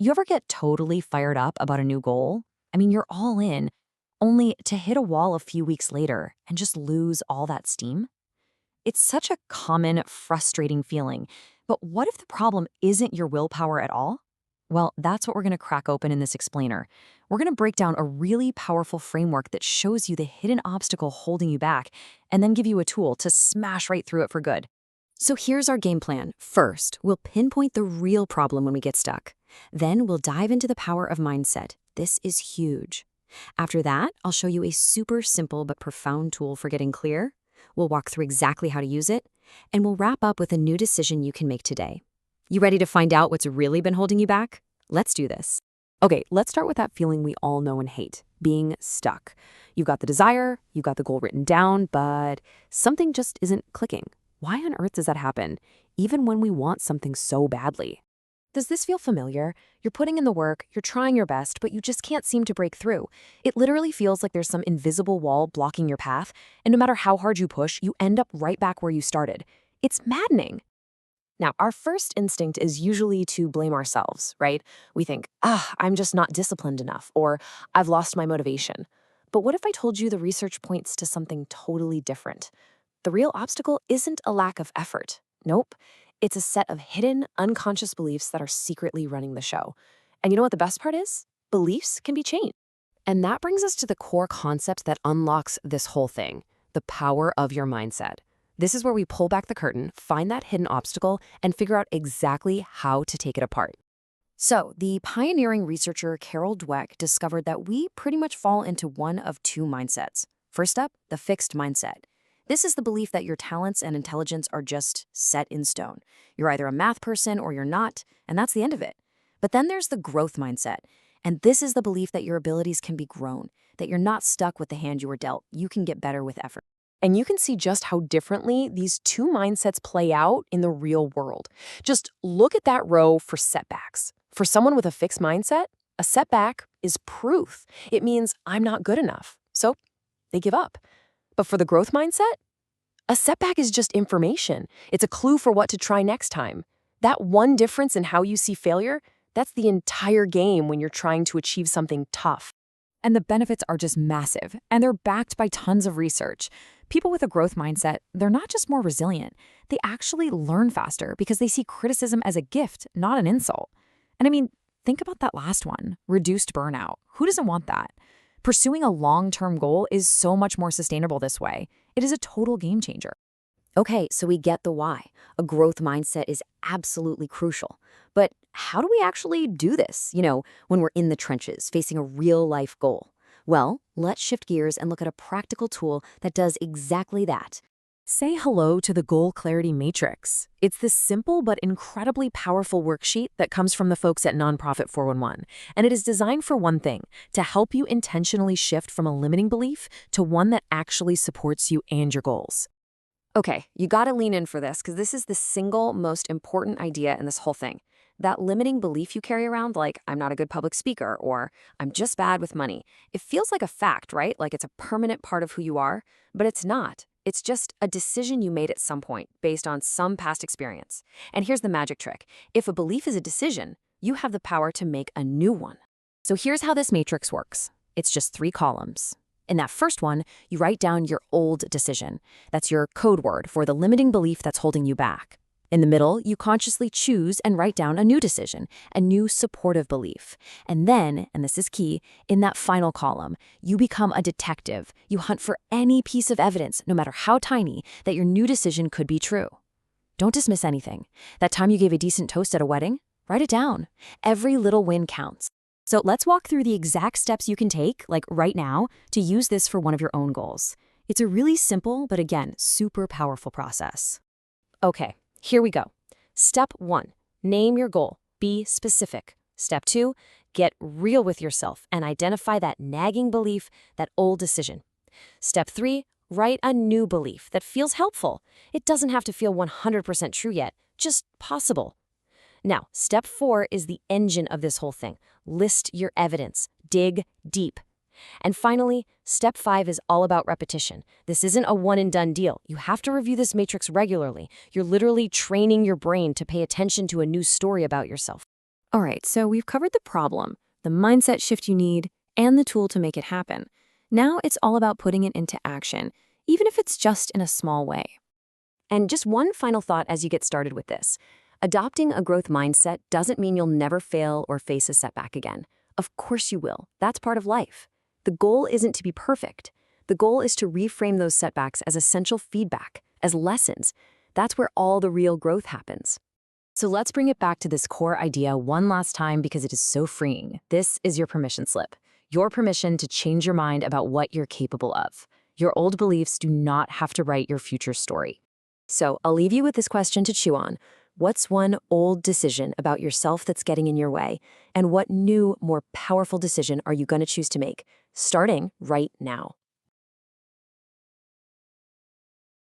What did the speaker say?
You ever get totally fired up about a new goal? I mean, you're all in, only to hit a wall a few weeks later and just lose all that steam? It's such a common, frustrating feeling. But what if the problem isn't your willpower at all? Well, that's what we're going to crack open in this explainer. We're going to break down a really powerful framework that shows you the hidden obstacle holding you back and then give you a tool to smash right through it for good. So here's our game plan. First, we'll pinpoint the real problem when we get stuck. Then we'll dive into the power of mindset. This is huge. After that, I'll show you a super simple but profound tool for getting clear. We'll walk through exactly how to use it, and we'll wrap up with a new decision you can make today. You ready to find out what's really been holding you back? Let's do this. Okay, let's start with that feeling we all know and hate, being stuck. You've got the desire, you've got the goal written down, but something just isn't clicking. Why on earth does that happen, even when we want something so badly? Does this feel familiar? You're putting in the work, you're trying your best, but you just can't seem to break through. It literally feels like there's some invisible wall blocking your path, and no matter how hard you push, you end up right back where you started. It's maddening. Now, our first instinct is usually to blame ourselves, right? We think, I'm just not disciplined enough, or I've lost my motivation. But what if I told you the research points to something totally different? The real obstacle isn't a lack of effort. Nope. It's a set of hidden, unconscious beliefs that are secretly running the show. And you know what the best part is? Beliefs can be changed. And that brings us to the core concept that unlocks this whole thing, the power of your mindset. This is where we pull back the curtain, find that hidden obstacle, and figure out exactly how to take it apart. So, the pioneering researcher Carol Dweck discovered that we pretty much fall into one of two mindsets. First up, the fixed mindset. This is the belief that your talents and intelligence are just set in stone. You're either a math person or you're not, and that's the end of it. But then there's the growth mindset. And this is the belief that your abilities can be grown, that you're not stuck with the hand you were dealt. You can get better with effort. And you can see just how differently these two mindsets play out in the real world. Just look at that row for setbacks. For someone with a fixed mindset, a setback is proof. It means I'm not good enough. So they give up. But for the growth mindset, a setback is just information. It's a clue for what to try next time. That one difference in how you see failure, that's the entire game when you're trying to achieve something tough. And the benefits are just massive, and they're backed by tons of research. People with a growth mindset, they're not just more resilient. They actually learn faster because they see criticism as a gift, not an insult. And I mean, think about that last one, reduced burnout. Who doesn't want that? Pursuing a long-term goal is so much more sustainable this way. It is a total game changer. Okay, so we get the why. A growth mindset is absolutely crucial. But how do we actually do this, when we're in the trenches, facing a real-life goal? Well, let's shift gears and look at a practical tool that does exactly that. Say hello to the Goal Clarity Matrix. It's this simple but incredibly powerful worksheet that comes from the folks at Nonprofit 411, and it is designed for one thing, to help you intentionally shift from a limiting belief to one that actually supports you and your goals. Okay, you gotta lean in for this because this is the single most important idea in this whole thing. That limiting belief you carry around, like I'm not a good public speaker or I'm just bad with money, it feels like a fact, right? Like it's a permanent part of who you are, but it's not. It's just a decision you made at some point based on some past experience. And here's the magic trick. If a belief is a decision, you have the power to make a new one. So here's how this matrix works. It's just 3 columns. In that first one, you write down your old decision. That's your code word for the limiting belief that's holding you back. In the middle, you consciously choose and write down a new decision, a new supportive belief. And then, and this is key, in that final column, you become a detective. You hunt for any piece of evidence, no matter how tiny, that your new decision could be true. Don't dismiss anything. That time you gave a decent toast at a wedding, write it down. Every little win counts. So let's walk through the exact steps you can take, like right now, to use this for one of your own goals. It's a really simple, but again, super powerful process. Okay. Here we go. Step 1, name your goal. Be specific. Step 2, get real with yourself and identify that nagging belief, that old decision. Step 3, write a new belief that feels helpful. It doesn't have to feel 100% true yet, just possible. Now, step 4 is the engine of this whole thing. List your evidence. Dig deep. And finally, step 5 is all about repetition. This isn't a one-and-done deal. You have to review this matrix regularly. You're literally training your brain to pay attention to a new story about yourself. All right, so we've covered the problem, the mindset shift you need, and the tool to make it happen. Now it's all about putting it into action, even if it's just in a small way. And just one final thought as you get started with this. Adopting a growth mindset doesn't mean you'll never fail or face a setback again. Of course you will. That's part of life. The goal isn't to be perfect. The goal is to reframe those setbacks as essential feedback, as lessons. That's where all the real growth happens. So let's bring it back to this core idea one last time because it is so freeing. This is your permission slip. Your permission to change your mind about what you're capable of. Your old beliefs do not have to write your future story. So I'll leave you with this question to chew on. What's one old decision about yourself that's getting in your way? And what new, more powerful decision are you going to choose to make, starting right now?